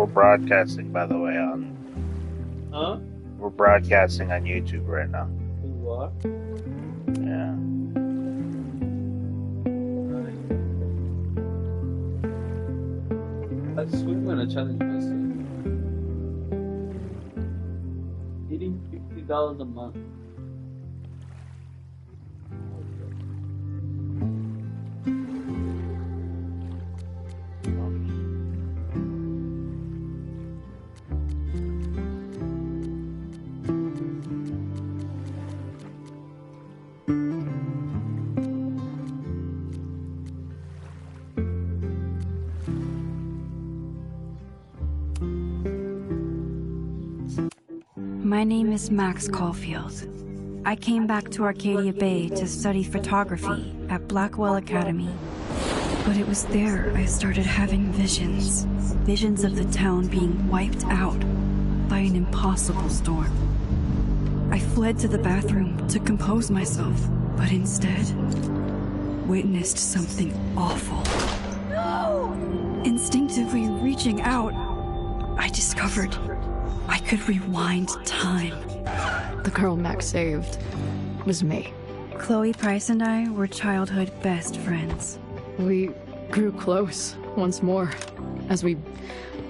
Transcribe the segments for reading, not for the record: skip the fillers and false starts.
We're broadcasting, by the way, on. Huh? We're broadcasting on YouTube right now. You are? Yeah. I swear I'm gonna challenge myself. Eating $50 a month. My name is Max Caulfield. I came back to Arcadia Bay to study photography at Blackwell Academy. But it was there I started having visions. Visions of the town being wiped out by an impossible storm. I fled to the bathroom to compose myself, but instead witnessed something awful. No! Instinctively reaching out, I discovered I could rewind time. The girl Max saved was me. Chloe Price and I were childhood best friends. We grew close once more as we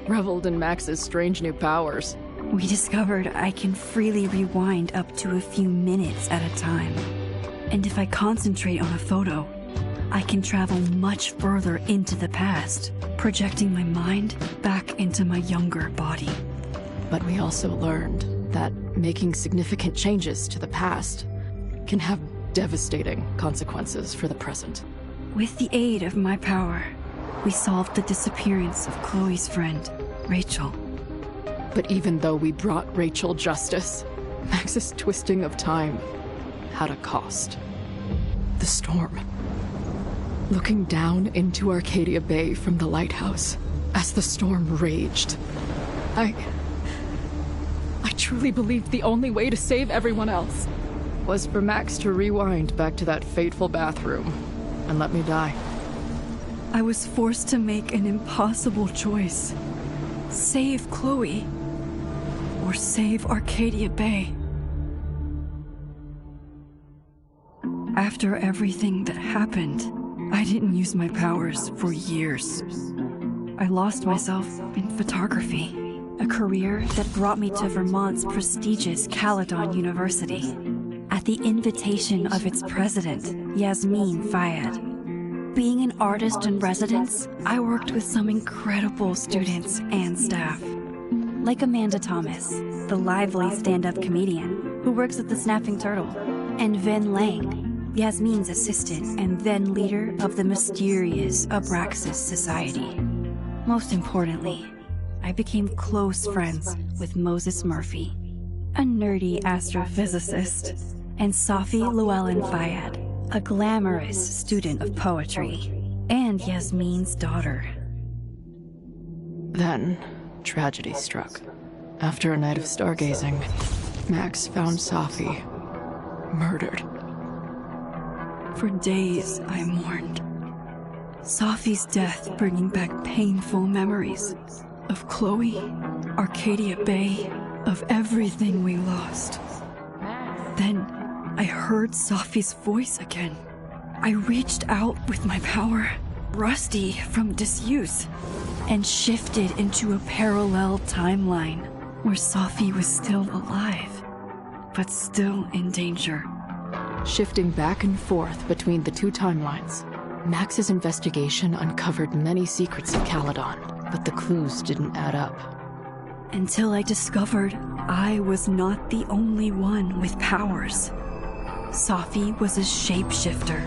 reveled in Max's strange new powers. We discovered I can freely rewind up to a few minutes at a time. And if I concentrate on a photo, I can travel much further into the past, projecting my mind back into my younger body. But we also learned that making significant changes to the past can have devastating consequences for the present. With the aid of my power, we solved the disappearance of Chloe's friend, Rachel. But even though we brought Rachel justice, Max's twisting of time had a cost. The storm. Looking down into Arcadia Bay from the lighthouse, as the storm raged, I truly believed the only way to save everyone else was for Max to rewind back to that fateful bathroom and let me die. I was forced to make an impossible choice. Save Chloe, or save Arcadia Bay. After everything that happened, I didn't use my powers for years. I lost myself in photography. A career that brought me to Vermont's prestigious Caledon University, at the invitation of its president, Yasmin Fayyad. Being an artist in residence, I worked with some incredible students and staff. Like Amanda Thomas, the lively stand-up comedian who works at the Snapping Turtle, and Ven Lang, Yasmin's assistant and then leader of the mysterious Abraxas Society. Most importantly, I became close friends with Moses Murphy, a nerdy astrophysicist, and Safi Llewellyn Fayyad, a glamorous student of poetry, and Yasmin's daughter. Then, tragedy struck. After a night of stargazing, Max found Safi murdered. For days, I mourned. Safi's death bringing back painful memories of Chloe, Arcadia Bay, of everything we lost. Then, I heard Safi's voice again. I reached out with my power, rusty from disuse, and shifted into a parallel timeline where Safi was still alive, but still in danger. Shifting back and forth between the two timelines, Max's investigation uncovered many secrets of Caledon, but the clues didn't add up. Until I discovered I was not the only one with powers. Safi was a shapeshifter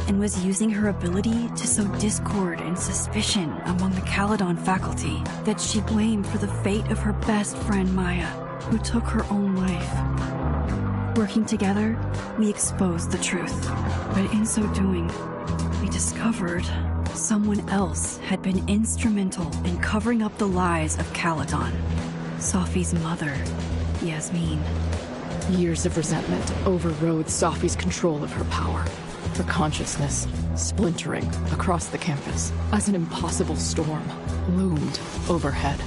and was using her ability to sow discord and suspicion among the Caledon faculty that she blamed for the fate of her best friend Maya, who took her own life. Working together, we exposed the truth, but in so doing, we discovered someone else had been instrumental in covering up the lies of Caledon. Safi's mother, Yasmin. Years of resentment overrode Safi's control of her power, her consciousness splintering across the campus as an impossible storm loomed overhead.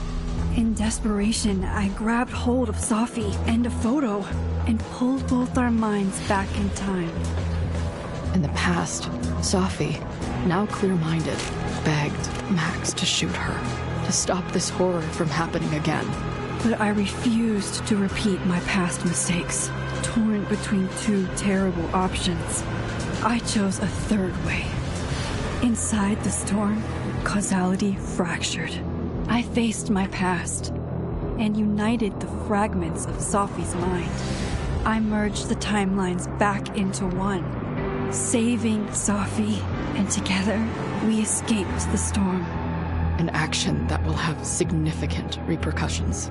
In desperation, I grabbed hold of Safi and a photo and pulled both our minds back in time. In the past, Safi, now clear-minded, begged Max to shoot her, to stop this horror from happening again. But I refused to repeat my past mistakes, torn between two terrible options. I chose a third way. Inside the storm, causality fractured. I faced my past and united the fragments of Safi's mind. I merged the timelines back into one, saving Safi, and together we escaped the storm. An action that will have significant repercussions.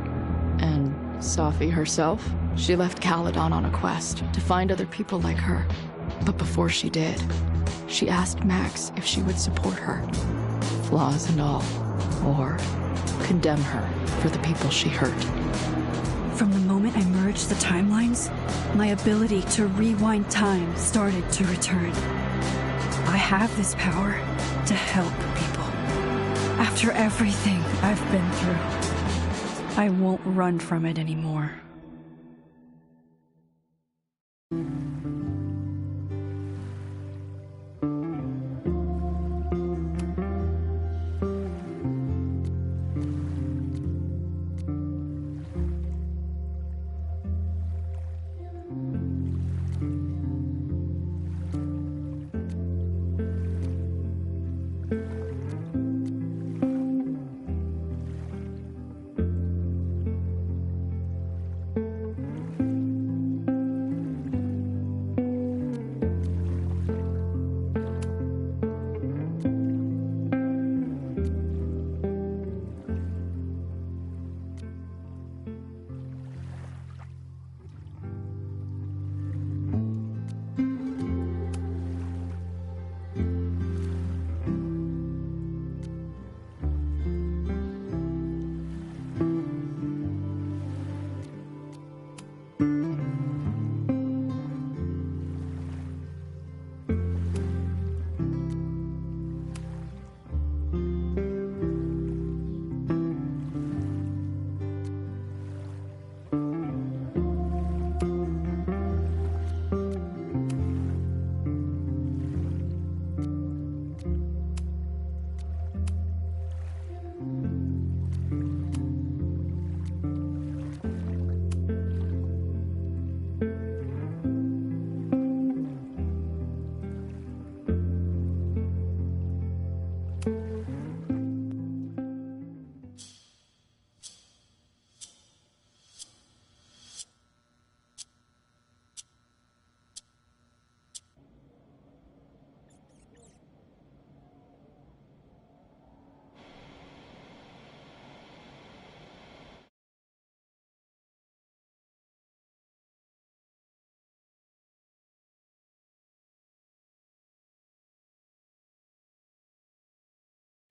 And Safi herself? She left Caledon on a quest to find other people like her. But before she did, she asked Max if she would support her, flaws and all, or condemn her for the people she hurt. From the moment I merged the timelines, my ability to rewind time started to return. I have this power to help people. After everything I've been through, I won't run from it anymore.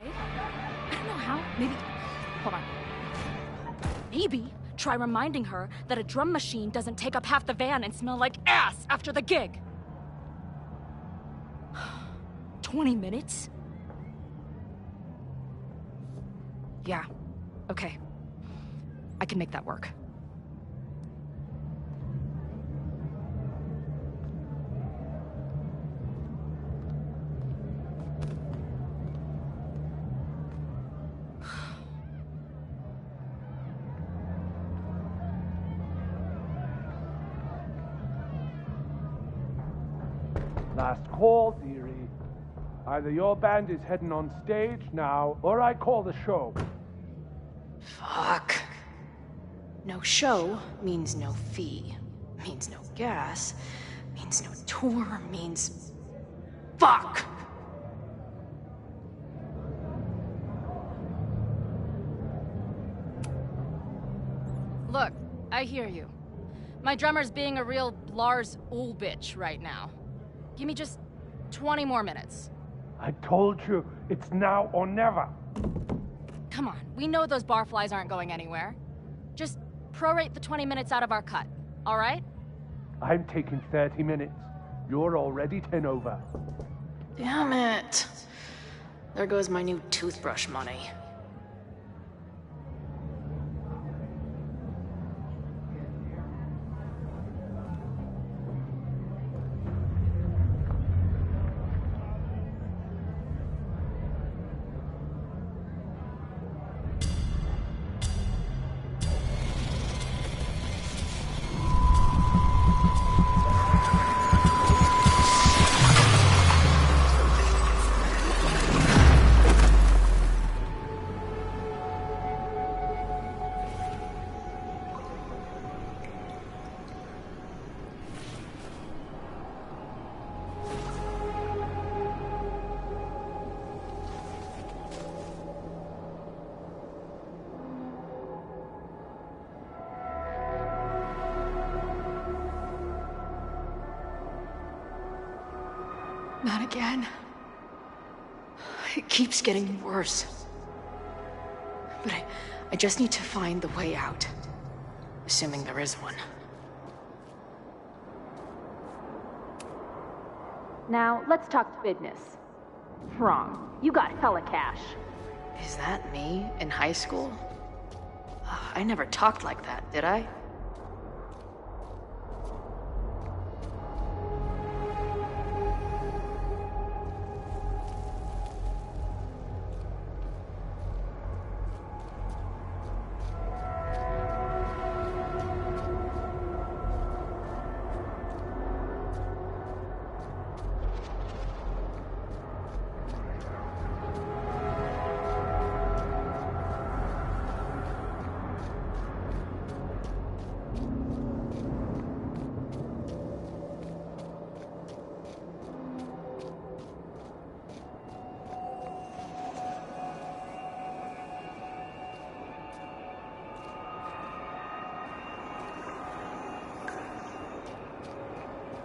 I don't know how. Maybe... Hold on. Maybe try reminding her that a drum machine doesn't take up half the van and smell like ass after the gig. 20 minutes? Yeah. Okay. I can make that work. Last call, dearie. Either your band is heading on stage now, or I call the show. Fuck. No show means no fee. Means no gas. Means no tour. Means... Fuck! Look, I hear you. My drummer's being a real Lars Ulrich right now. Give me just 20 more minutes. I told you, it's now or never. Come on, we know those barflies aren't going anywhere. Just prorate the 20 minutes out of our cut, all right? I'm taking 30 minutes. You're already 10 over. Damn it. There goes my new toothbrush money. Not again. It keeps getting worse. But I just need to find the way out. Assuming there is one. Now, let's talk business. Wrong. You got hella cash. Is that me in high school? I never talked like that, did I?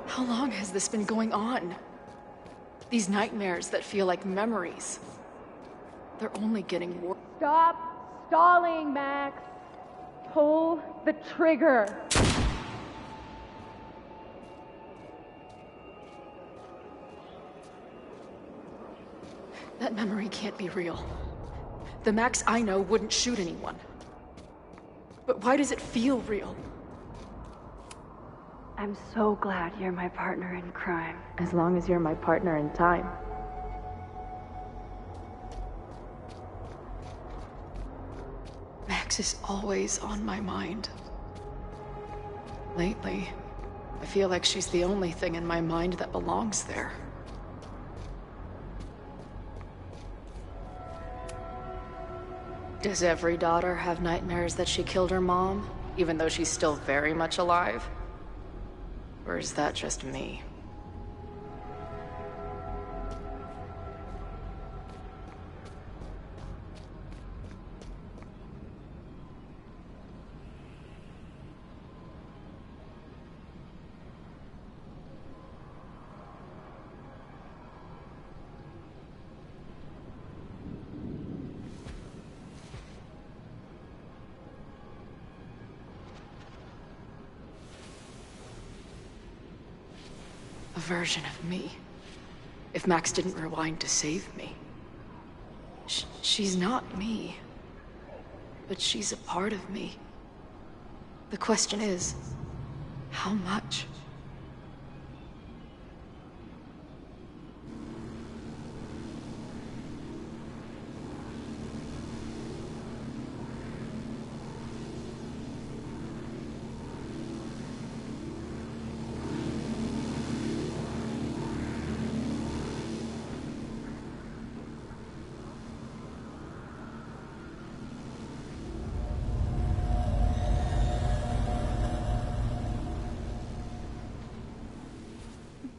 How long has this been going on? These nightmares that feel like memories. They're only getting worse. Stop stalling, Max. Pull the trigger. That memory can't be real. The Max I know wouldn't shoot anyone. But why does it feel real? I'm so glad you're my partner in crime. As long as you're my partner in time. Max is always on my mind. Lately, I feel like she's the only thing in my mind that belongs there. Does every daughter have nightmares that she killed her mom, even though she's still very much alive? Or is that just me? A version of me. If Max didn't rewind to save me. She's not me. But she's a part of me. The question is, how much?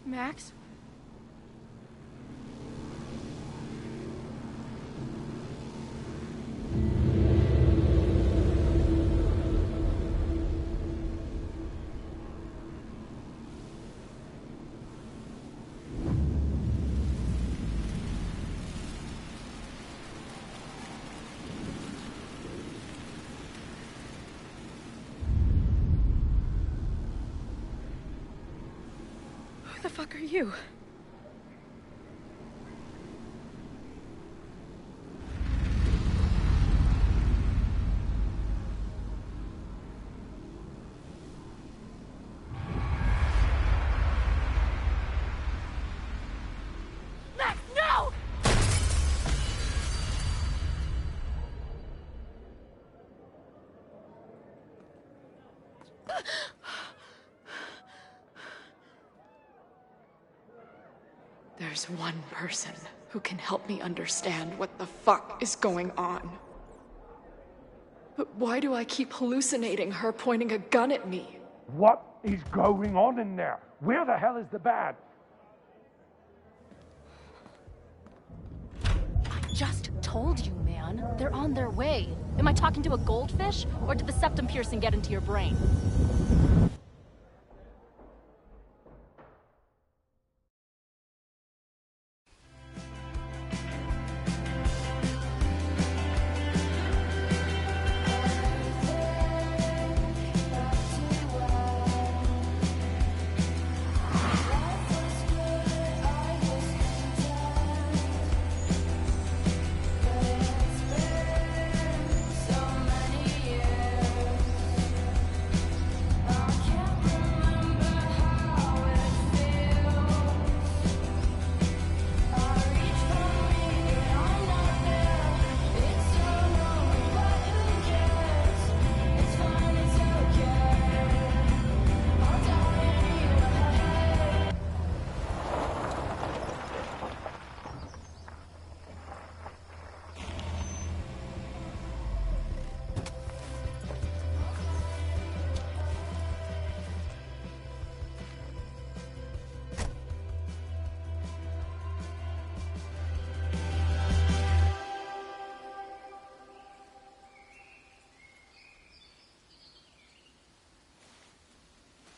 Max? Who the fuck are you? Max, no! There's one person who can help me understand what the fuck is going on. But why do I keep hallucinating her pointing a gun at me? What is going on in there? Where the hell is the bad? I just told you, man. They're on their way. Am I talking to a goldfish, or did the septum piercing get into your brain?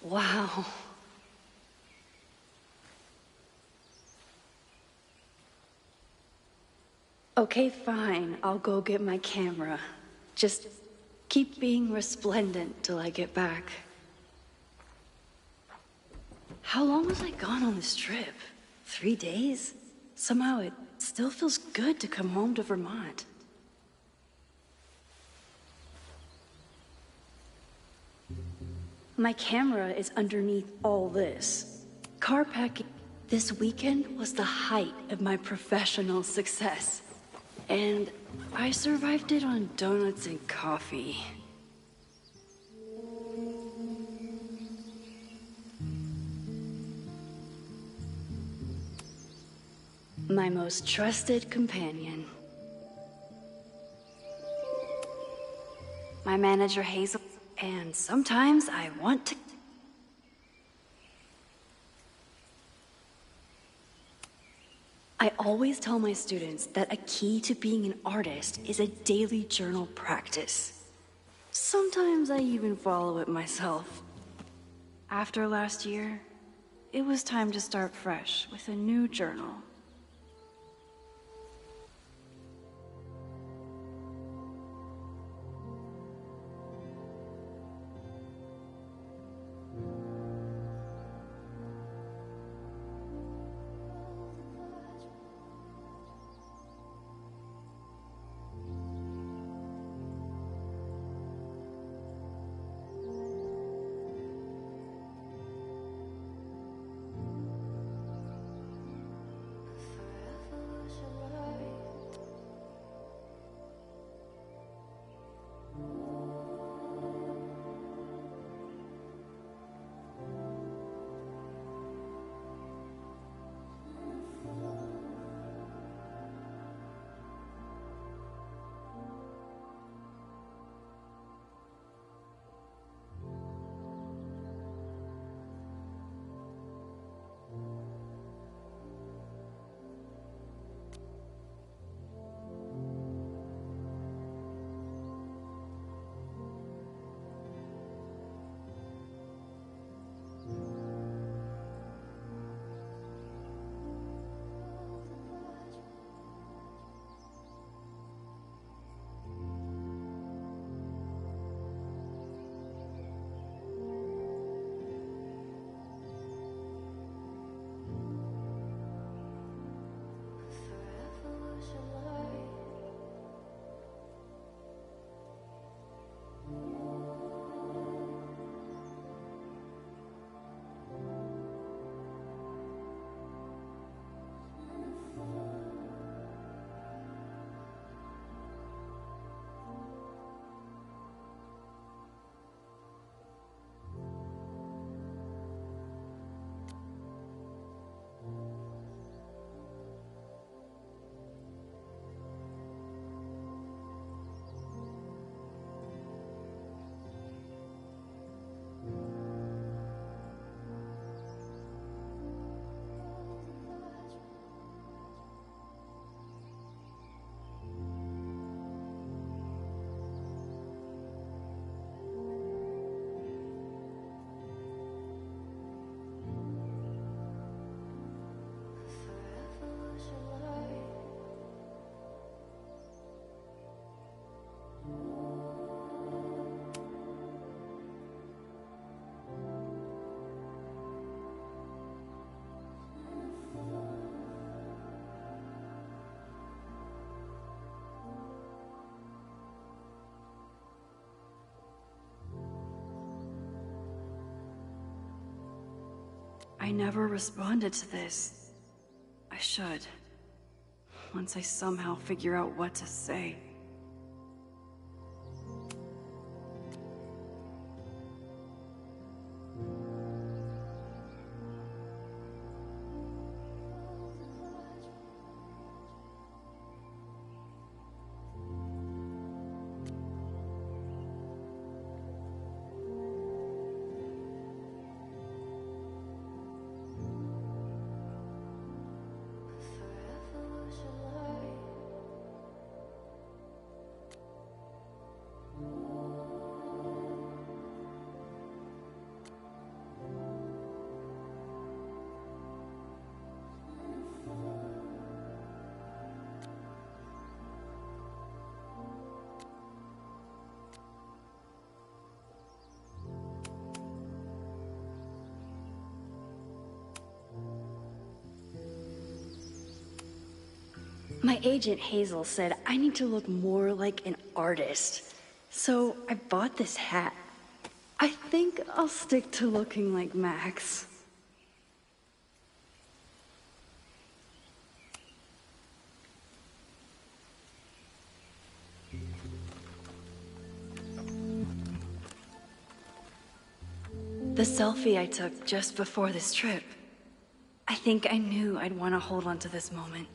Wow. Okay, fine. I'll go get my camera. Just keep being resplendent till I get back. How long was I gone on this trip? 3 days? Somehow it still feels good to come home to Vermont. My camera is underneath all this. Car packing this weekend was the height of my professional success. And I survived it on donuts and coffee. My most trusted companion. My manager Hazel. And sometimes I want to... I always tell my students that a key to being an artist is a daily journal practice. Sometimes I even follow it myself. After last year, it was time to start fresh with a new journal. I never responded to this. I should. Once I somehow figure out what to say. My agent Hazel said I need to look more like an artist. So I bought this hat. I think I'll stick to looking like Max. The selfie I took just before this trip. I think I knew I'd want to hold on to this moment.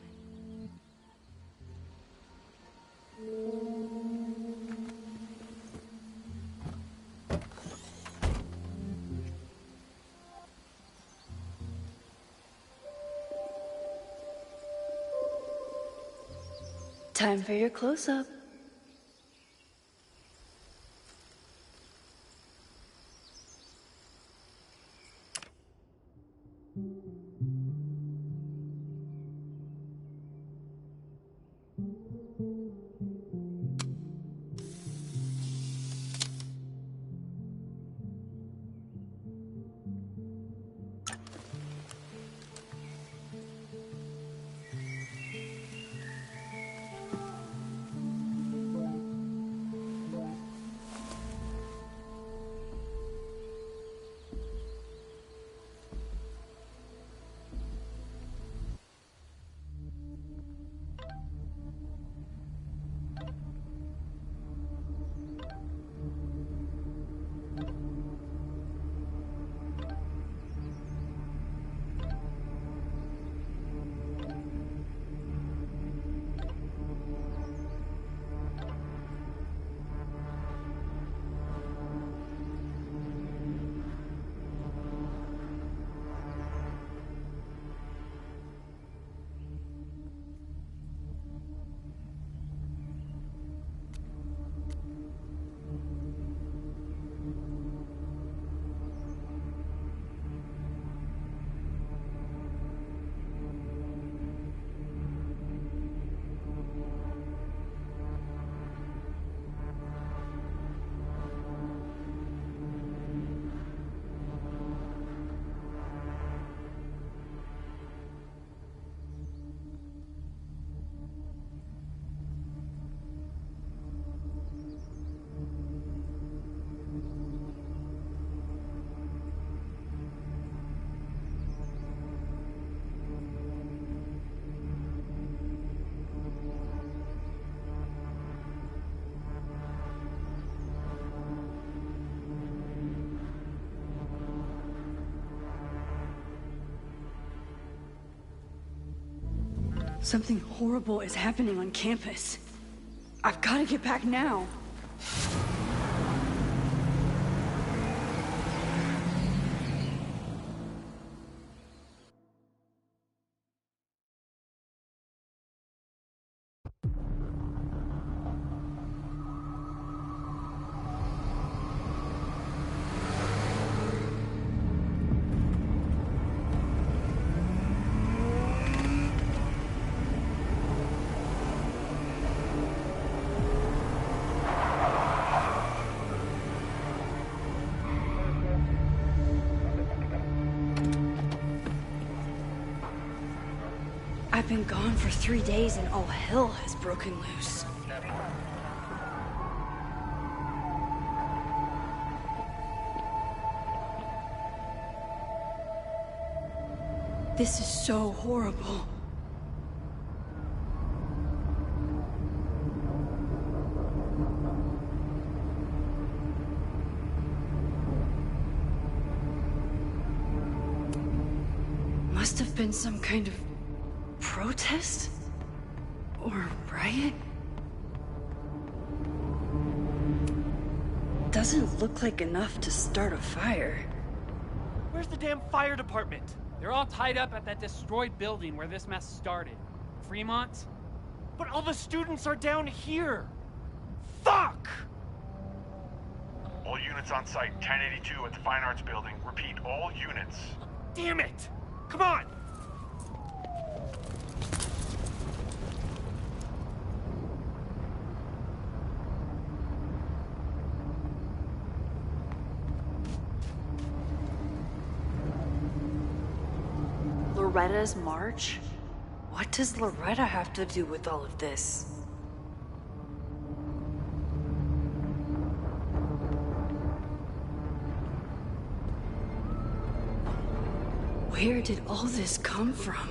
Time for your close-up. Something horrible is happening on campus. I've got to get back now. I've been gone for 3 days and all hell has broken loose. This is so horrible. Must have been some kind of protest? Or riot? Doesn't look like enough to start a fire. Where's the damn fire department? They're all tied up at that destroyed building where this mess started. Fremont? But all the students are down here! Fuck! All units on site, 1082 at the Fine Arts Building. Repeat, all units. Damn it! Come on! Loretta's march? What does Loretta have to do with all of this? Where did all this come from?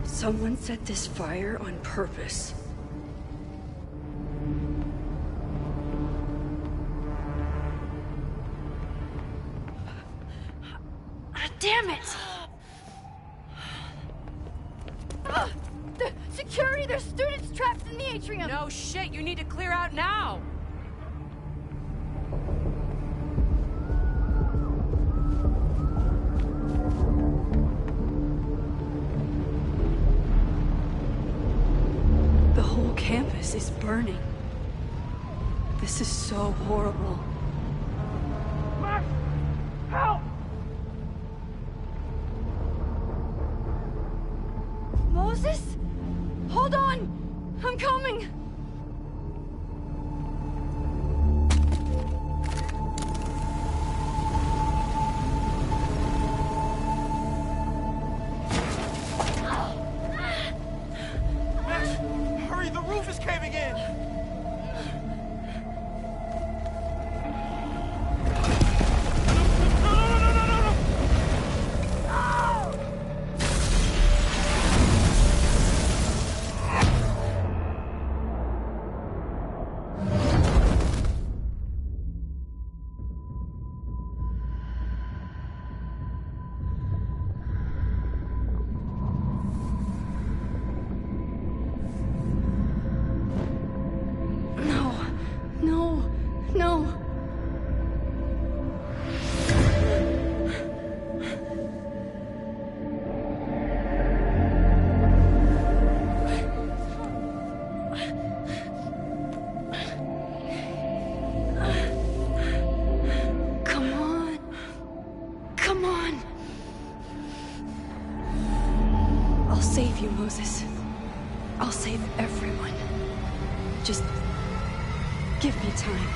Someone set this fire on purpose. Damn it! Security! There's students trapped in the atrium! No shit, you need to clear out now! The whole campus is burning. This is so horrible. Max! Help! Moses? Hold on! I'm coming! Max, hurry, the roof is caving in! No. Come on. Come on. I'll save you, Moses. I'll save everyone. Just give me time.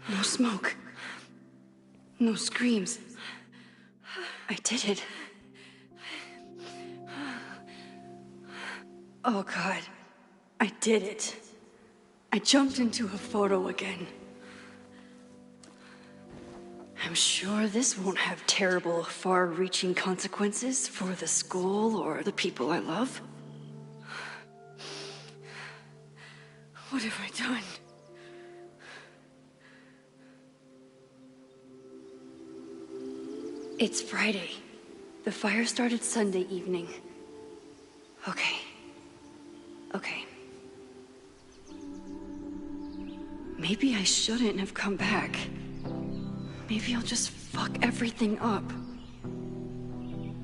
No smoke. No screams. I did it. Oh God. I did it. I jumped into a photo again. I'm sure this won't have terrible, far-reaching consequences for the school or the people I love. What have I done? It's Friday. The fire started Sunday evening. Okay. Maybe I shouldn't have come back. Maybe I'll just fuck everything up.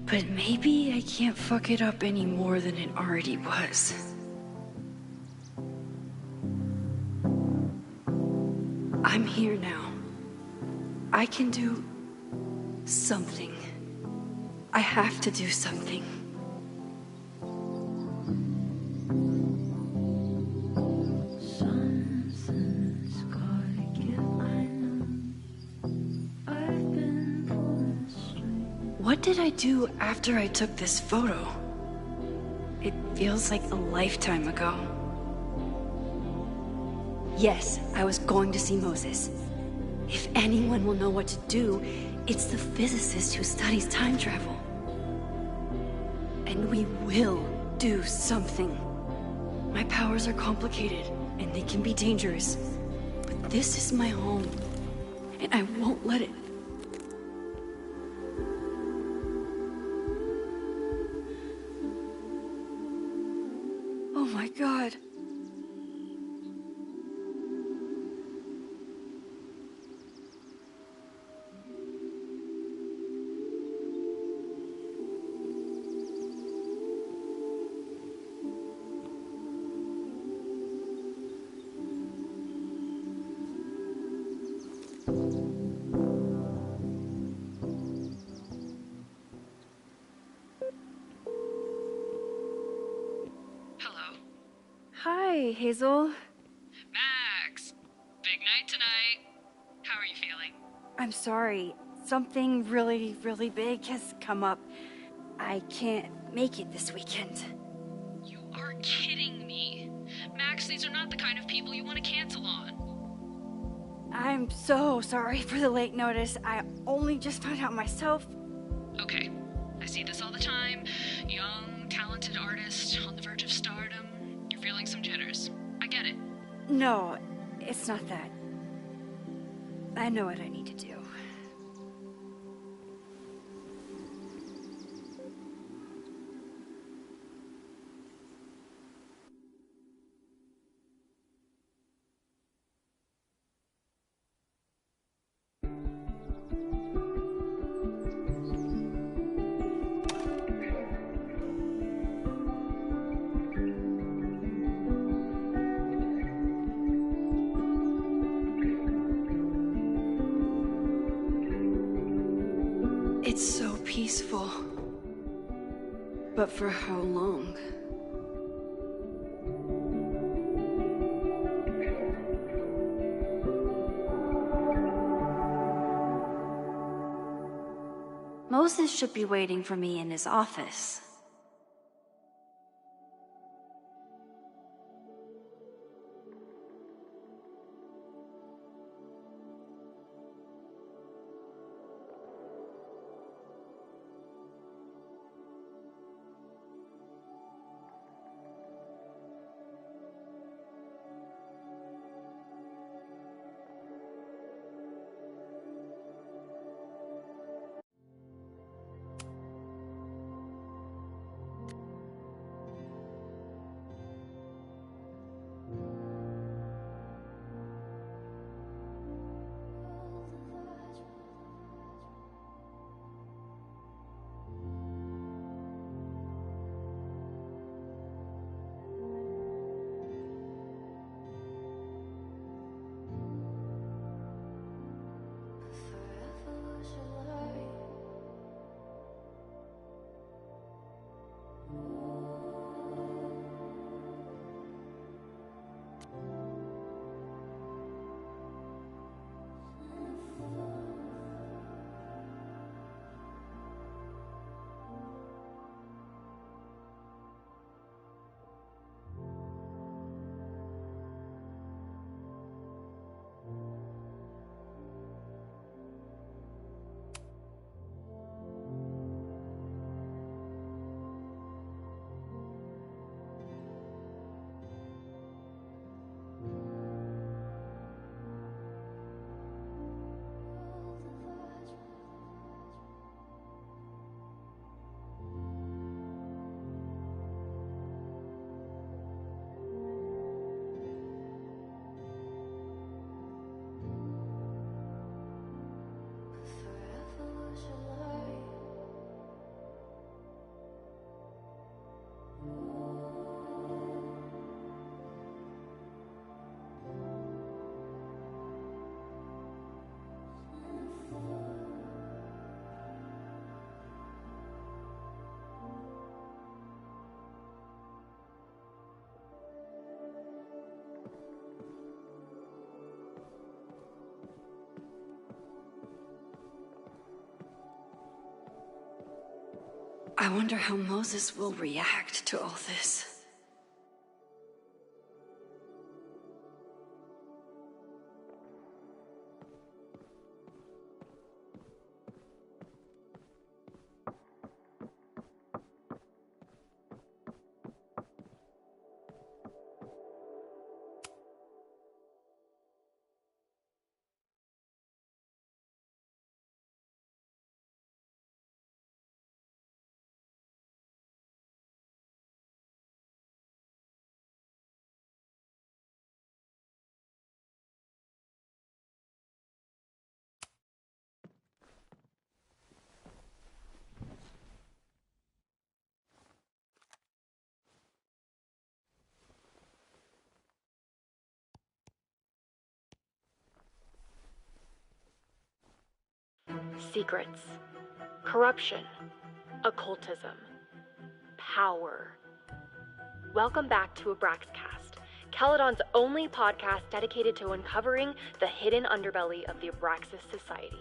But maybe I can't fuck it up any more than it already was. I'm here now. I can do something. I have to do something. What did I do after I took this photo? It feels like a lifetime ago. Yes, I was going to see Moses. If anyone will know what to do, it's the physicist who studies time travel. And we will do something. My powers are complicated, and they can be dangerous. But this is my home, and I won't let it. Oh my God. Hi, Hazel. Max! Big night tonight. How are you feeling? I'm sorry. Something really, really big has come up. I can't make it this weekend. You are kidding me. Max, these are not the kind of people you want to cancel on. I'm so sorry for the late notice. I only just found out myself. Okay, I see this all the time. Young, talented artist on the verge of stardom. You're feeling some jitters. I get it. No, it's not that. I know what I need to do. It's so peaceful. But for how long? Moses should be waiting for me in his office. I wonder how Moses will react to all this. Secrets, corruption, occultism, power. Welcome back to Abraxcast, Caledon's only podcast dedicated to uncovering the hidden underbelly of the Abraxas Society.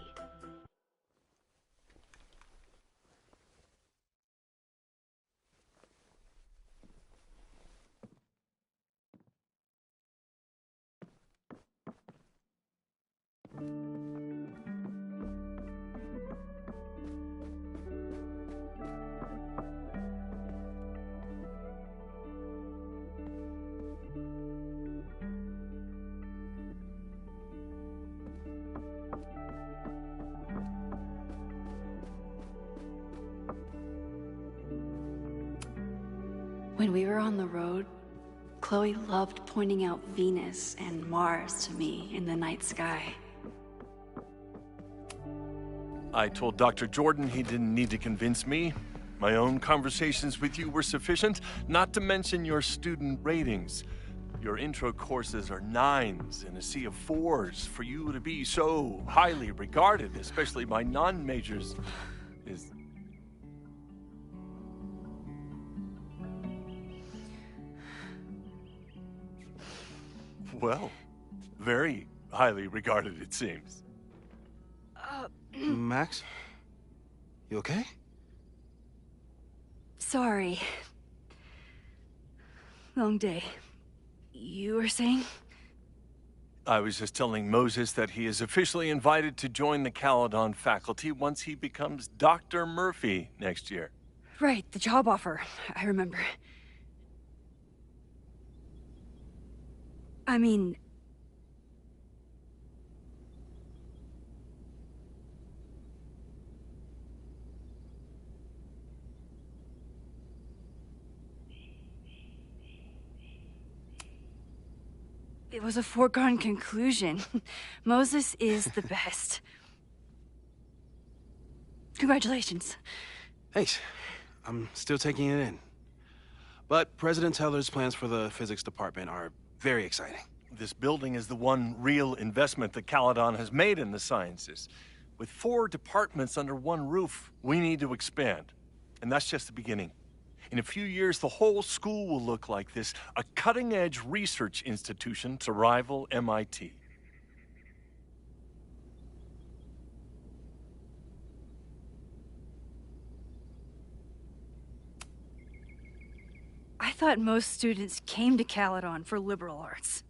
When we were on the road, Chloe loved pointing out Venus and Mars to me in the night sky. I told Dr. Jordan he didn't need to convince me. My own conversations with you were sufficient, not to mention your student ratings. Your intro courses are 9s in a sea of 4s. For you to be so highly regarded, especially by non-majors, is... well, very highly regarded, it seems. Max? You okay? Sorry. Long day. You were saying? I was just telling Moses that he is officially invited to join the Caledon faculty once he becomes Dr. Murphy next year. Right, the job offer. I remember. I mean... it was a foregone conclusion. Moses is the best. Congratulations. Thanks. I'm still taking it in. But President Teller's plans for the physics department are very exciting. This building is the one real investment that Caledon has made in the sciences. With 4 departments under one roof, we need to expand. And that's just the beginning. In a few years, the whole school will look like this, a cutting-edge research institution to rival MIT. I thought most students came to Caledon for liberal arts.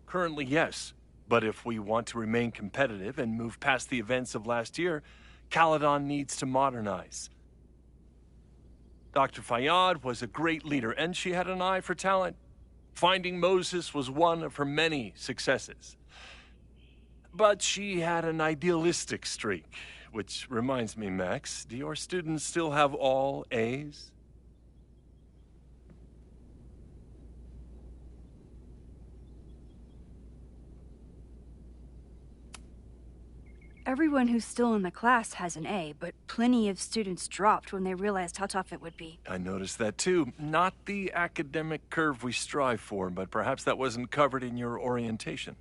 Currently, yes. But if we want to remain competitive and move past the events of last year, Caledon needs to modernize. Dr. Fayyad was a great leader, and she had an eye for talent. Finding Moses was one of her many successes. But she had an idealistic streak, which reminds me, Max, do your students still have all A's? Everyone who's still in the class has an A, but plenty of students dropped when they realized how tough it would be. I noticed that too. Not the academic curve we strive for, but perhaps that wasn't covered in your orientation.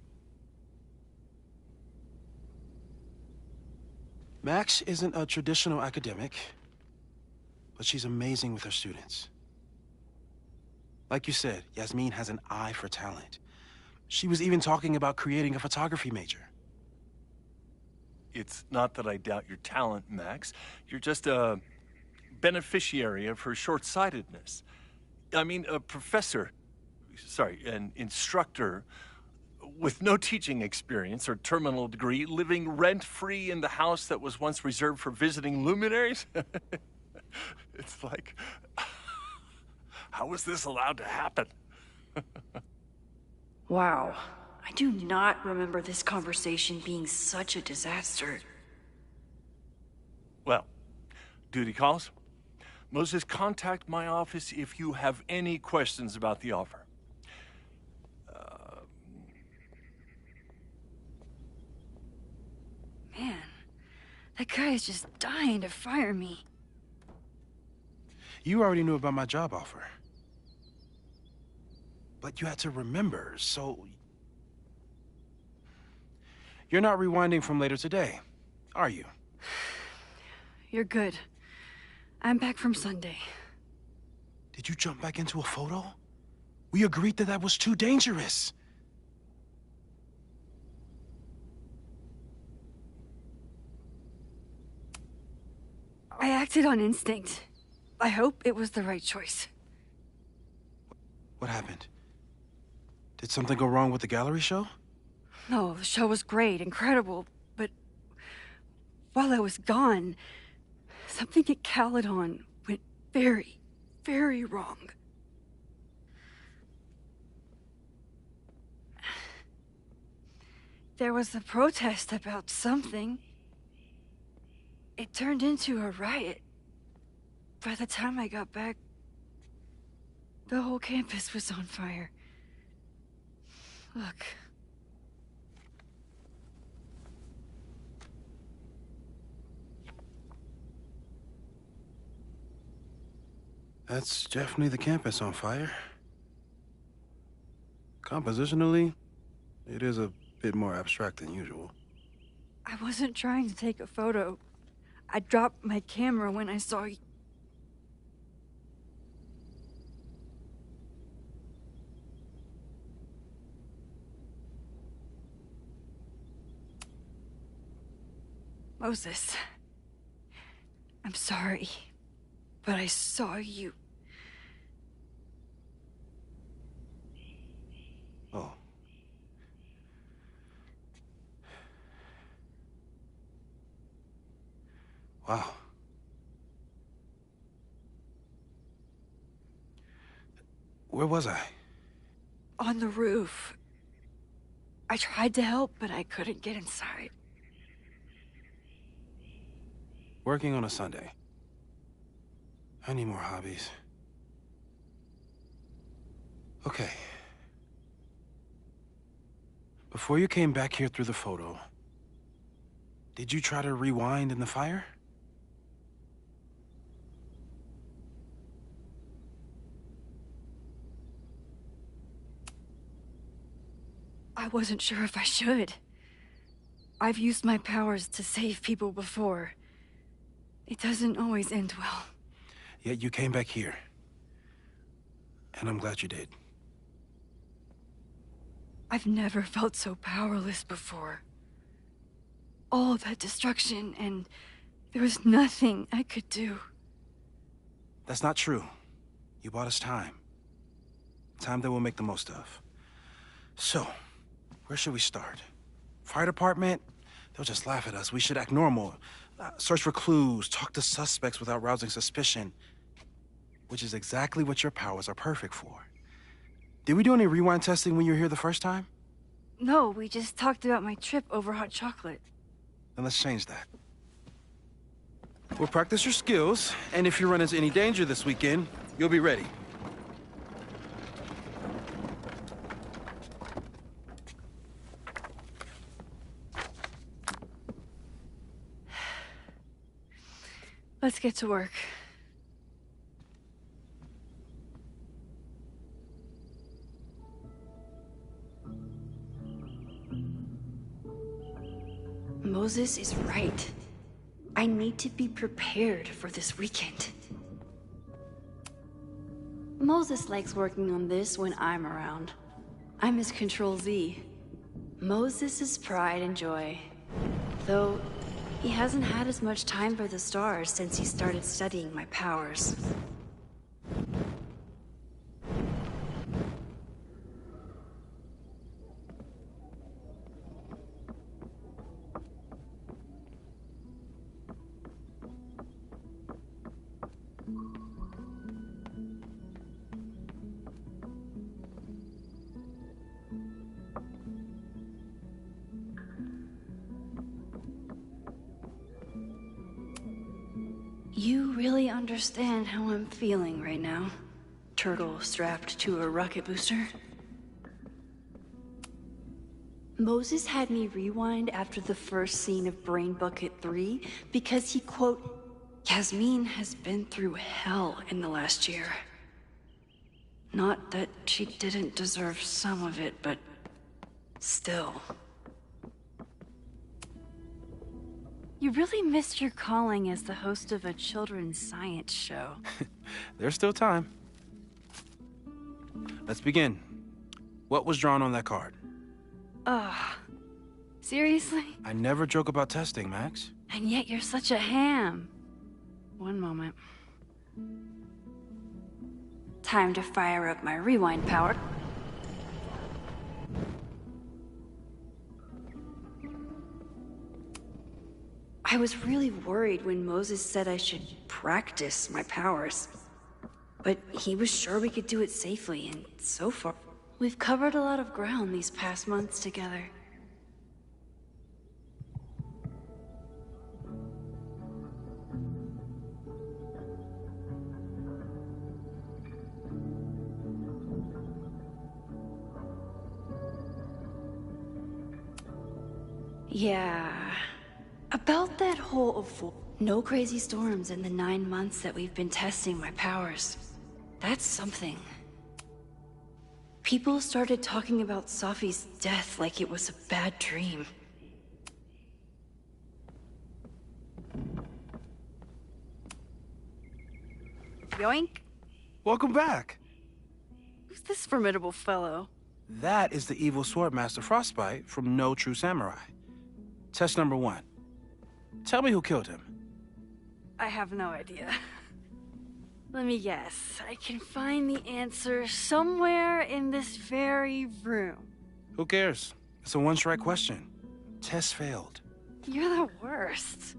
Max isn't a traditional academic, but she's amazing with her students. Like you said, Yasmin has an eye for talent. She was even talking about creating a photography major. It's not that I doubt your talent, Max. You're just a beneficiary of her short-sightedness. I mean, a professor, an instructor with no teaching experience or terminal degree, living rent-free in the house that was once reserved for visiting luminaries? It's like, how was this allowed to happen? Wow. I do not remember this conversation being such a disaster. Well, duty calls. Moses, contact my office if you have any questions about the offer. Man, that guy is just dying to fire me. You already knew about my job offer. But you had to remember, so... You're not rewinding from later today, are you? You're good. I'm back from Sunday. Did you jump back into a photo? We agreed that that was too dangerous. I acted on instinct. I hope it was the right choice. What happened? Did something go wrong with the gallery show? No, the show was great, incredible, but while I was gone, something at Caledon went very, very wrong. There was a protest about something. It turned into a riot. By the time I got back, the whole campus was on fire. Look. That's definitely the campus on fire. Compositionally, it is a bit more abstract than usual. I wasn't trying to take a photo. I dropped my camera when I saw you. Moses, I'm sorry, but I saw you. Oh. Wow. Where was I? On the roof. I tried to help, but I couldn't get inside. Working on a Sunday. I need more hobbies. Okay. Before you came back here through the photo, did you try to rewind in the fire? I wasn't sure if I should. I've used my powers to save people before. It doesn't always end well. Yet you came back here. And I'm glad you did. I've never felt so powerless before. All that destruction, and there was nothing I could do. That's not true. You bought us time. Time that we'll make the most of. So, where should we start? Fire department? They'll just laugh at us. We should act normal. Search for clues, talk to suspects without rousing suspicion. Which is exactly what your powers are perfect for. Did we do any rewind testing when you were here the first time? No, we just talked about my trip over hot chocolate. Then let's change that. We'll practice your skills, and if you run into any danger this weekend, you'll be ready. Let's get to work. Moses is right. I need to be prepared for this weekend. Moses likes working on this when I'm around. I'm his Control Z. Moses' pride and joy. Though, He hasn't had as much time for the stars since he started studying my powers. You really understand how I'm feeling right now? Turtle strapped to a rocket booster? Moses had me rewind after the first scene of Brain Bucket 3 because he, quote, Yasmin has been through hell in the last year. Not that she didn't deserve some of it, but still. You really missed your calling as the host of a children's science show. There's still time. Let's begin. What was drawn on that card? Seriously? I never joke about testing, Max. And yet you're such a ham. One moment. Time to fire up my rewind power. I was really worried when Moses said I should practice my powers. But he was sure we could do it safely, and so far, we've covered a lot of ground these past months together. Yeah. About that whole no crazy storms in the 9 months that we've been testing my powers. That's something. People started talking about Safi's death like it was a bad dream. Yoink? Welcome back. Who's this formidable fellow? That is the evil Swordmaster Frostbite from No True Samurai. Test number 1. Tell me who killed him. I have no idea. Let me guess. I can find the answer somewhere in this very room. Who cares? It's a one-strike question. Test failed. You're the worst.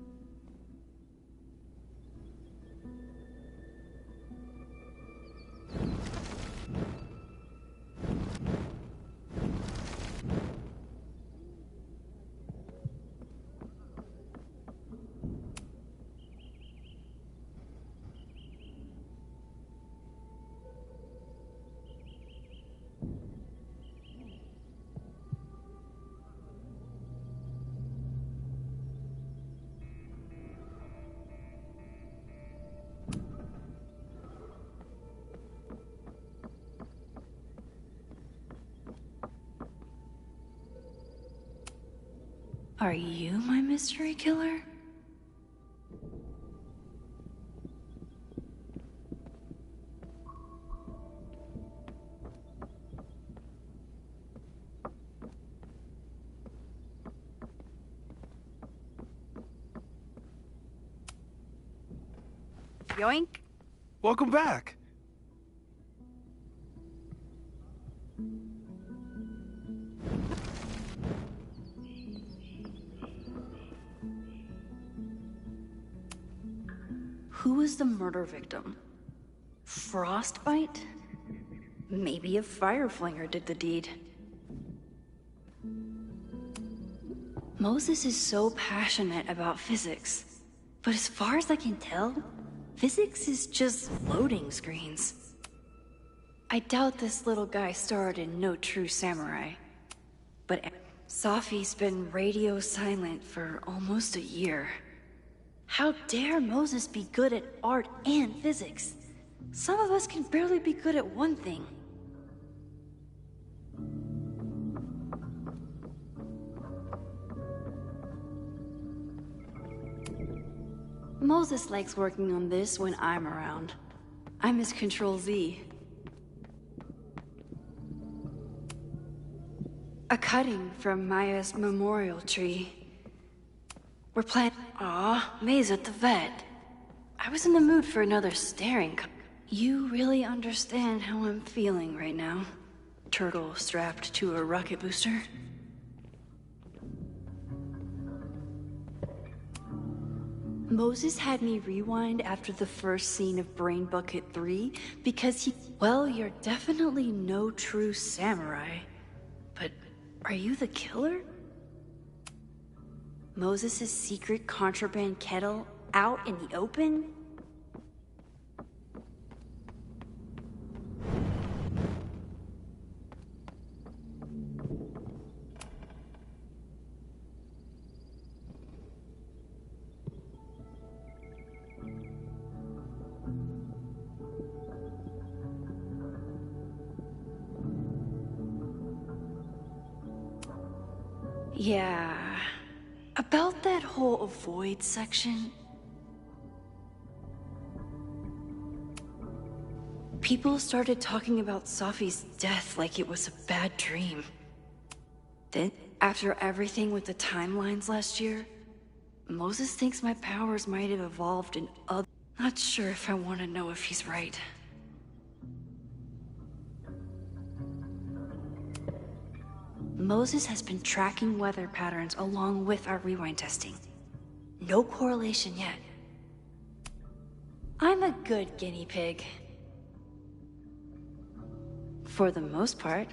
Are you my mystery killer? Yoink? Welcome back. Who was the murder victim? Frostbite? Maybe a Fireflinger did the deed. Moses is so passionate about physics, but as far as I can tell, physics is just loading screens. I doubt this little guy starred in No True Samurai, but Safi's been radio silent for almost a year. How dare Moses be good at art and physics? Some of us can barely be good at one thing. Moses likes working on this when I'm around. I'm his Control-Z. A cutting from Maya's memorial tree. We're planning. Aw, May's at the vet. I was in the mood for another staring. You really understand how I'm feeling right now? Turtle strapped to a rocket booster? Moses had me rewind after the first scene of Brain Bucket 3 because he... Well, you're definitely no true samurai. But are you the killer? Moses' secret contraband kettle out in the open? Yeah, about that whole avoid section. People started talking about Safi's death like it was a bad dream. Then, after everything with the timelines last year, Moses thinks my powers might have evolved in other... Not sure if I want to know if he's right. Moses has been tracking weather patterns along with our rewind testing. No correlation yet. I'm a good guinea pig. For the most part.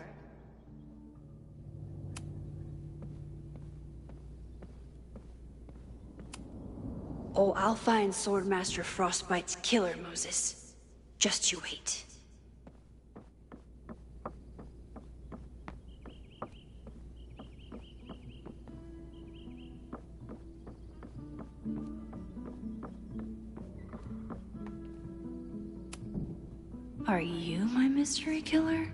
Oh, I'll find Swordmaster Frostbite's killer, Moses. Just you wait. Are you my mystery killer?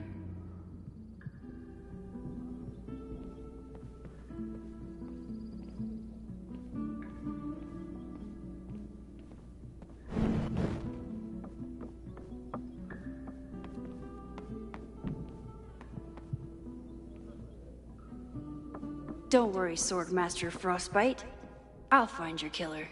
Don't worry, Swordmaster Frostbite. I'll find your killer.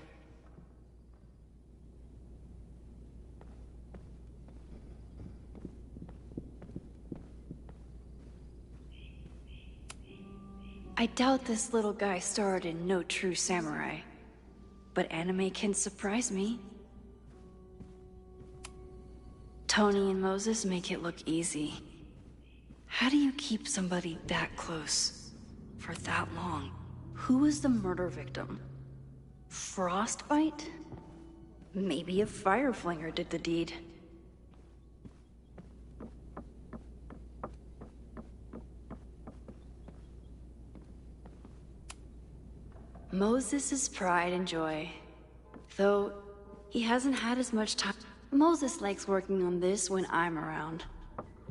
I doubt this little guy starred in No True Samurai, but anime can surprise me. Tony and Moses make it look easy. How do you keep somebody that close for that long? Who was the murder victim? Frostbite? Maybe a Fireflinger did the deed. Moses' pride and joy. Though, he hasn't had as much time. Moses likes working on this when I'm around.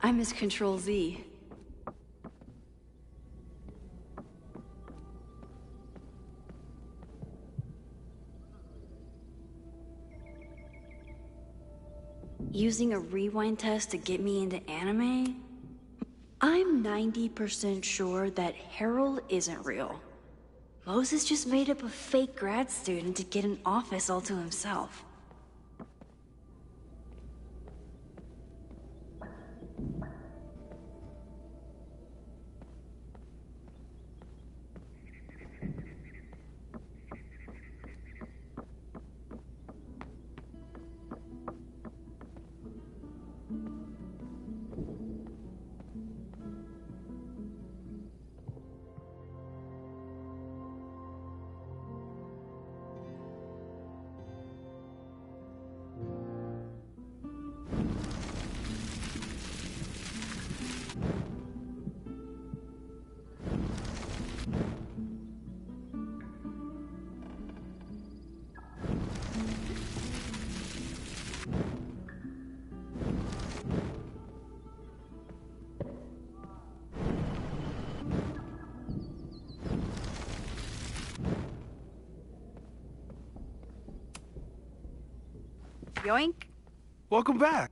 I'm his Control-Z. Using a rewind test to get me into anime? I'm 90% sure that Harold isn't real. Moses just made up a fake grad student to get an office all to himself. Yoink. Welcome back.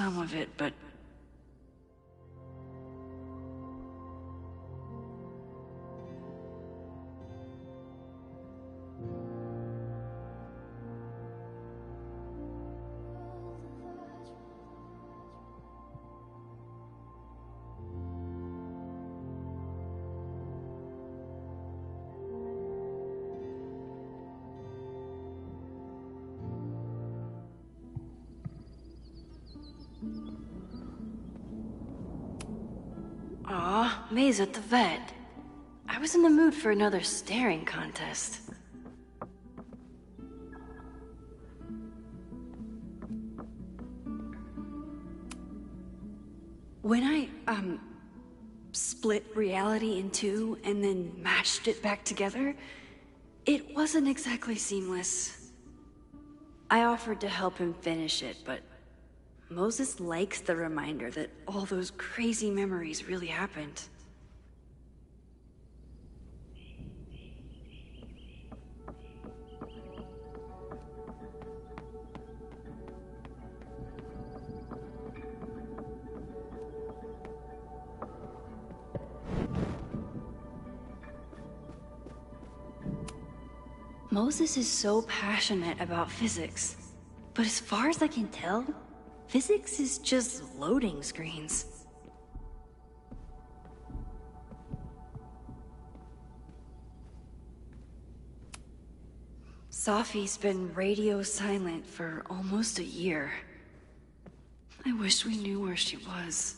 some of it, but... Aw, May's at the vet. I was in the mood for another staring contest. When I, split reality in two and then mashed it back together, it wasn't exactly seamless. I offered to help him finish it, but Moses likes the reminder that all those crazy memories really happened. Moses is so passionate about physics, but as far as I can tell, physics is just loading screens. Safi's been radio silent for almost a year. I wish we knew where she was.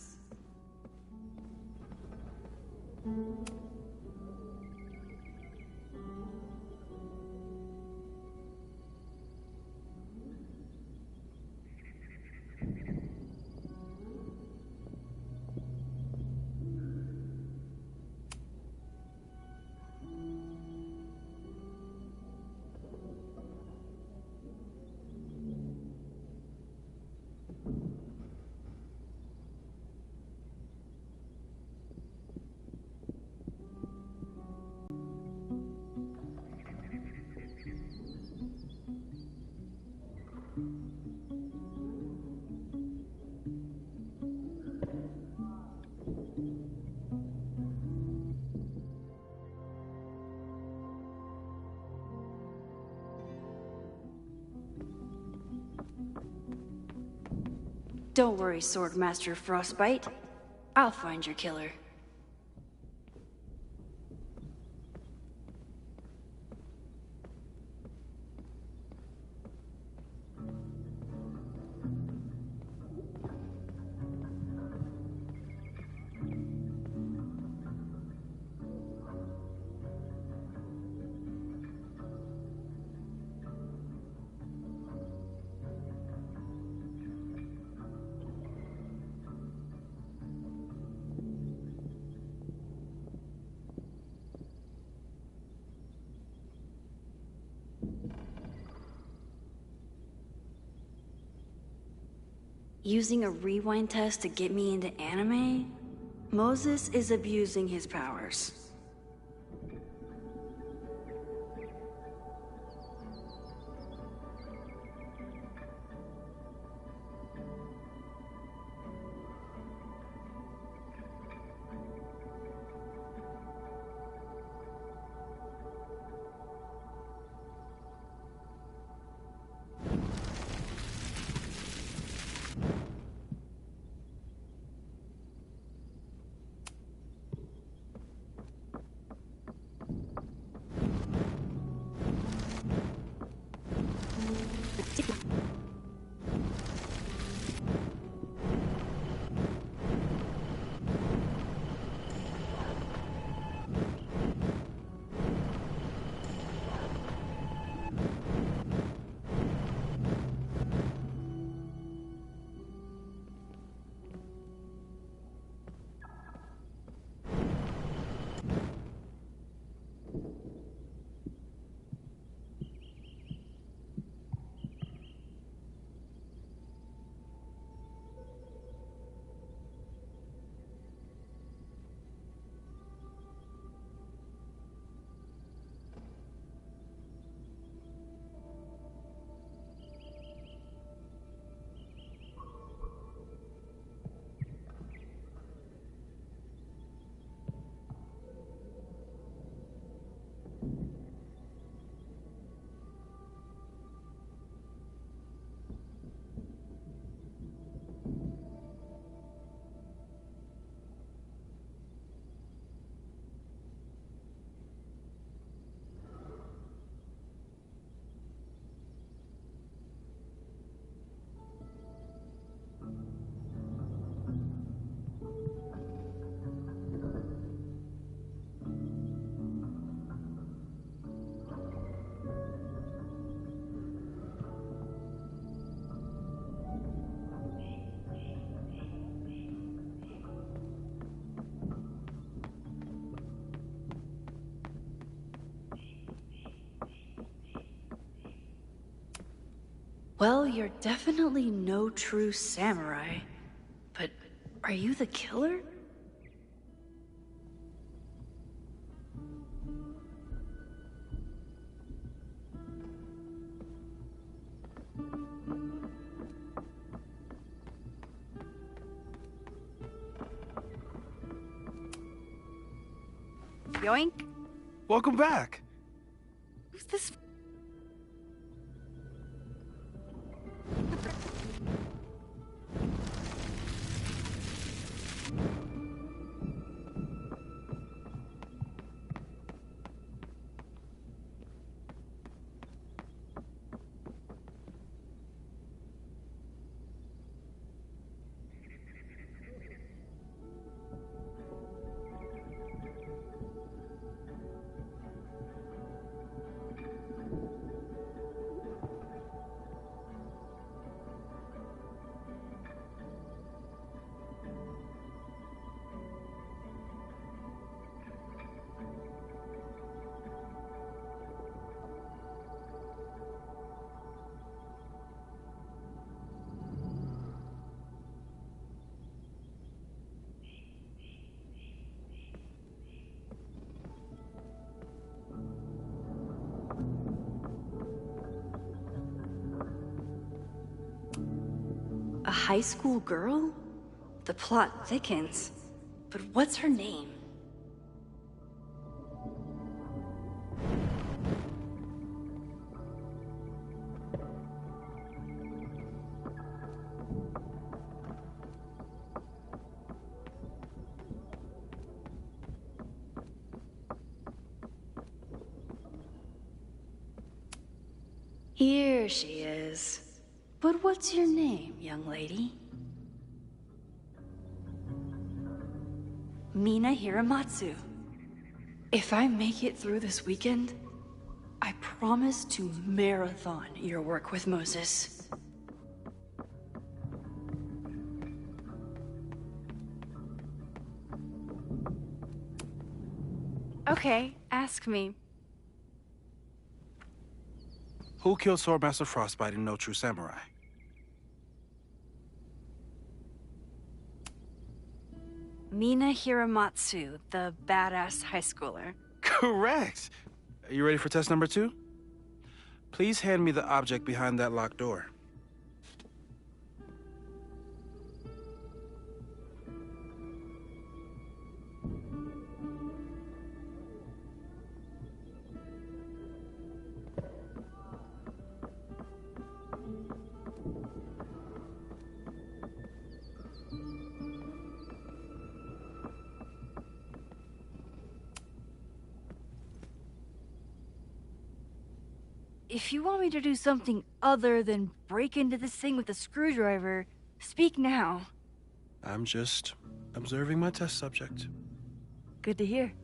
Don't worry, Swordmaster Frostbite. I'll find your killer. Using a rewind test to get me into anime? Moses is abusing his powers. Well, you're definitely no true samurai. But are you the killer? Yoink. Welcome back. Who's this? A high school girl? The plot thickens. But what's her name? Here she is. But what's your name, young lady? Mina Hiramatsu. If I make it through this weekend, I promise to marathon your work with Moses. Okay, ask me. Who killed Swordmaster Frostbite in No True Samurai? Mina Hiramatsu, the badass high schooler. Correct! Are you ready for test number 2? Please hand me the object behind that locked door. If you want me to do something other than break into this thing with a screwdriver, speak now. I'm just observing my test subject. Good to hear.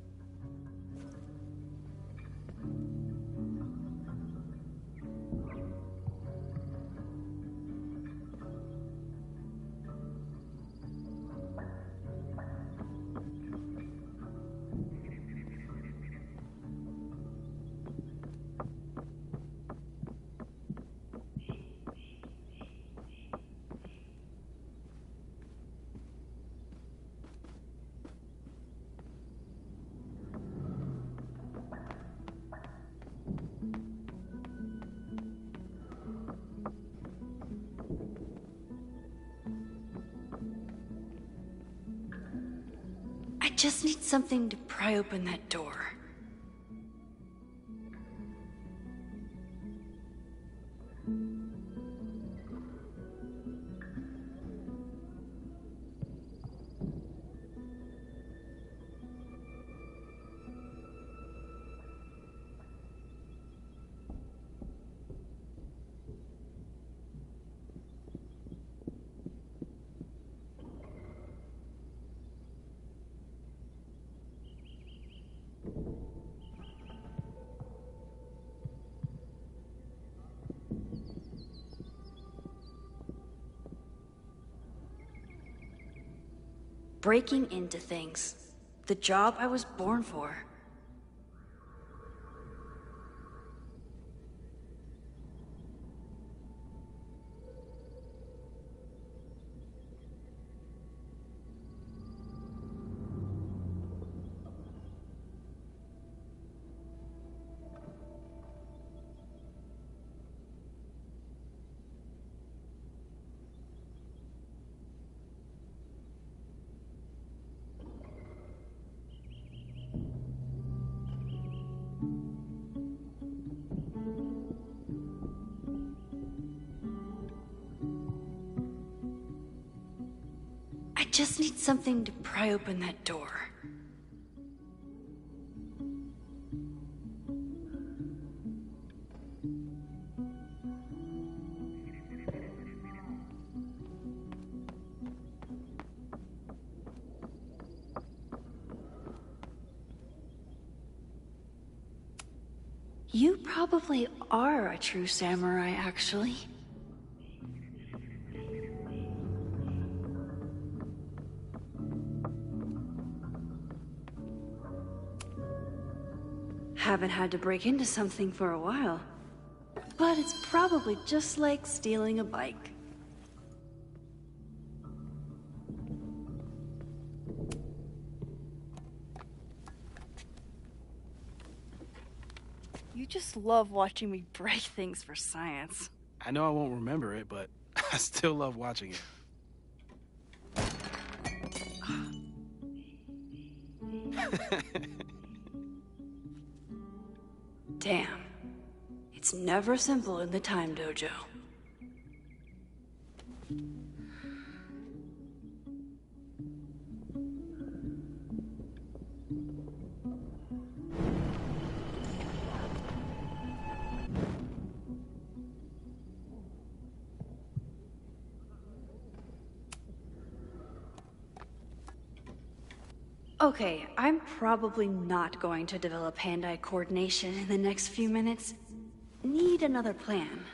I just need something to pry open that door. Breaking into things. The job I was born for. just need something to pry open that door. You probably are a true samurai, actually. Haven't had to break into something for a while. But it's probably just like stealing a bike. You just love watching me break things for science. I know I won't remember it, but I still love watching it. Damn. It's never simple in the Time Dojo. Okay, I'm probably not going to develop hand-eye coordination in the next few minutes. Need another plan.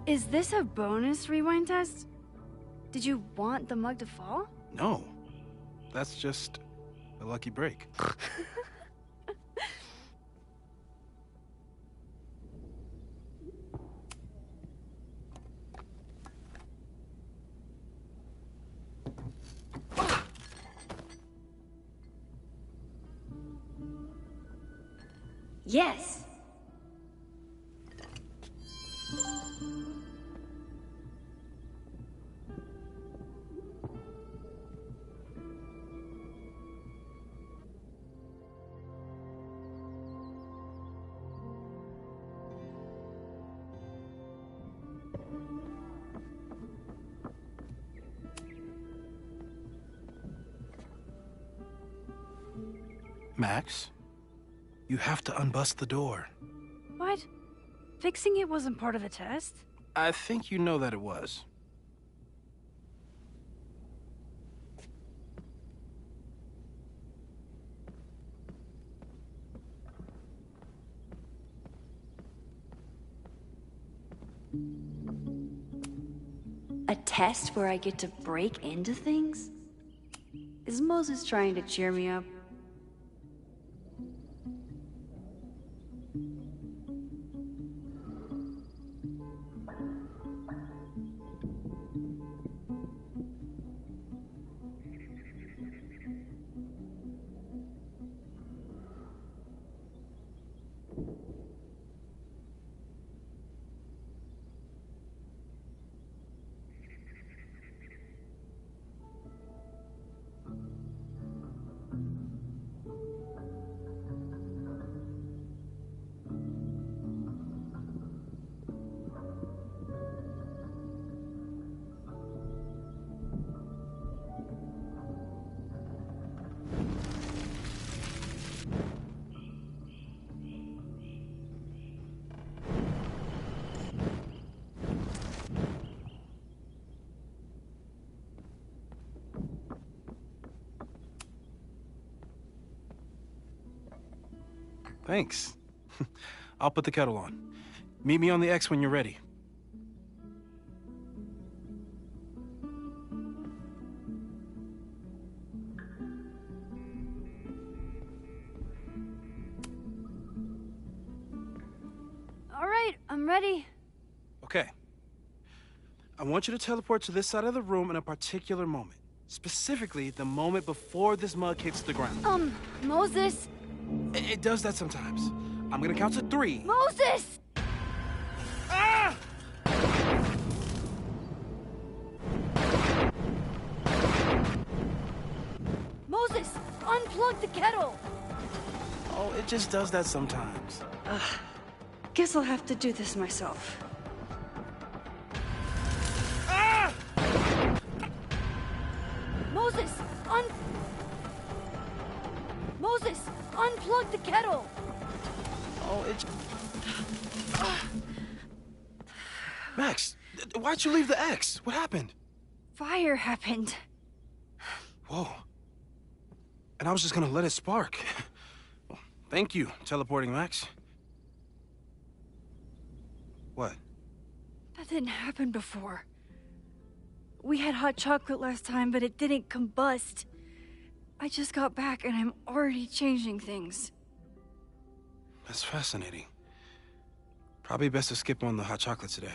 Is this a bonus rewind test? Did you want the mug to fall? No. That's just a lucky break. Yes. Max, you have to unbust the door. What? Fixing it wasn't part of the test? I think you know that it was. A test where I get to break into things? Is Moses trying to cheer me up? Thanks. I'll put the kettle on. Meet me on the X when you're ready. All right, I'm ready. Okay. I want you to teleport to this side of the room in a particular moment. Specifically, the moment before this mug hits the ground. Moses! It does that sometimes. I'm gonna count to 3. Moses! Ah! Moses, unplug the kettle! Oh, it just does that sometimes. Guess I'll have to do this myself. Ah! Moses, Moses, unplug the kettle! Oh, it... Max, why'd you leave the X? What happened? Fire happened. Whoa. And I was just gonna let it spark. Thank you, teleporting Max. What? That didn't happen before. We had hot chocolate last time, but it didn't combust. I just got back and I'm already changing things. That's fascinating. Probably best to skip on the hot chocolate today.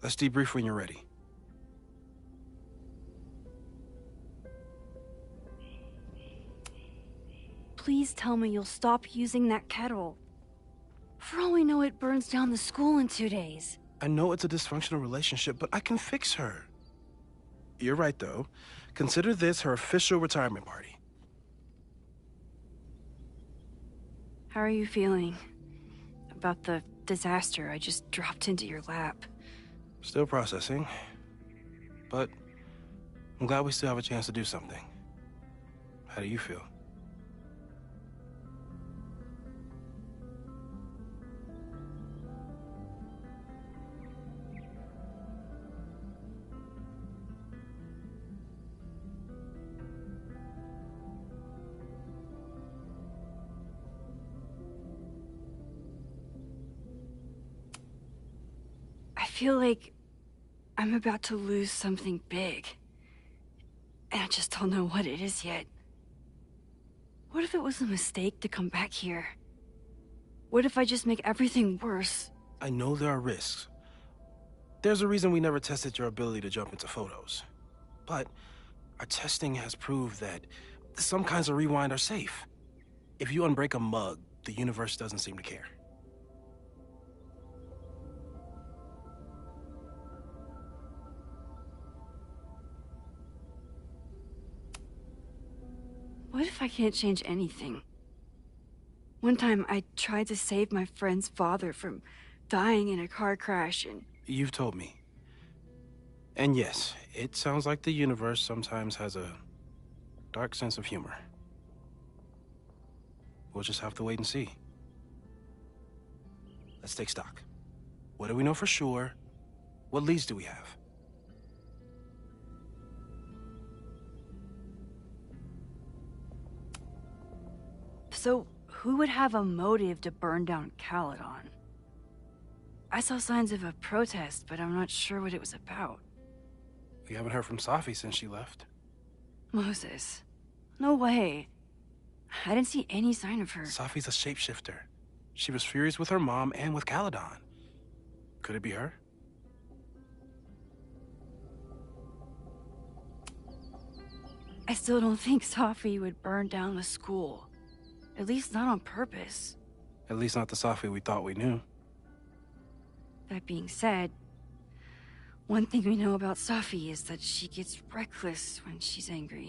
Let's debrief when you're ready. Please tell me you'll stop using that kettle. For all we know, it burns down the school in 2 days. I know it's a dysfunctional relationship, but I can fix her. You're right, though. Consider this her official retirement party. How are you feeling about the disaster I just dropped into your lap? Still processing. But I'm glad we still have a chance to do something. How do you feel? I feel like I'm about to lose something big. And I just don't know what it is yet. What if it was a mistake to come back here? What if I just make everything worse? I know there are risks. There's a reason we never tested your ability to jump into photos. But our testing has proved that some kinds of rewind are safe. If you unbreak a mug, the universe doesn't seem to care. What if I can't change anything? One time, I tried to save my friend's father from dying in a car crash and... You've told me. And yes, it sounds like the universe sometimes has a dark sense of humor. We'll just have to wait and see. Let's take stock. What do we know for sure? What leads do we have? So, who would have a motive to burn down Caledon? I saw signs of a protest, but I'm not sure what it was about. We haven't heard from Safi since she left. Moses. No way. I didn't see any sign of her. Safi's a shapeshifter. She was furious with her mom and with Caledon. Could it be her? I still don't think Safi would burn down the school. At least not on purpose. At least not the Safi we thought we knew. That being said, one thing we know about Safi is that she gets reckless when she's angry.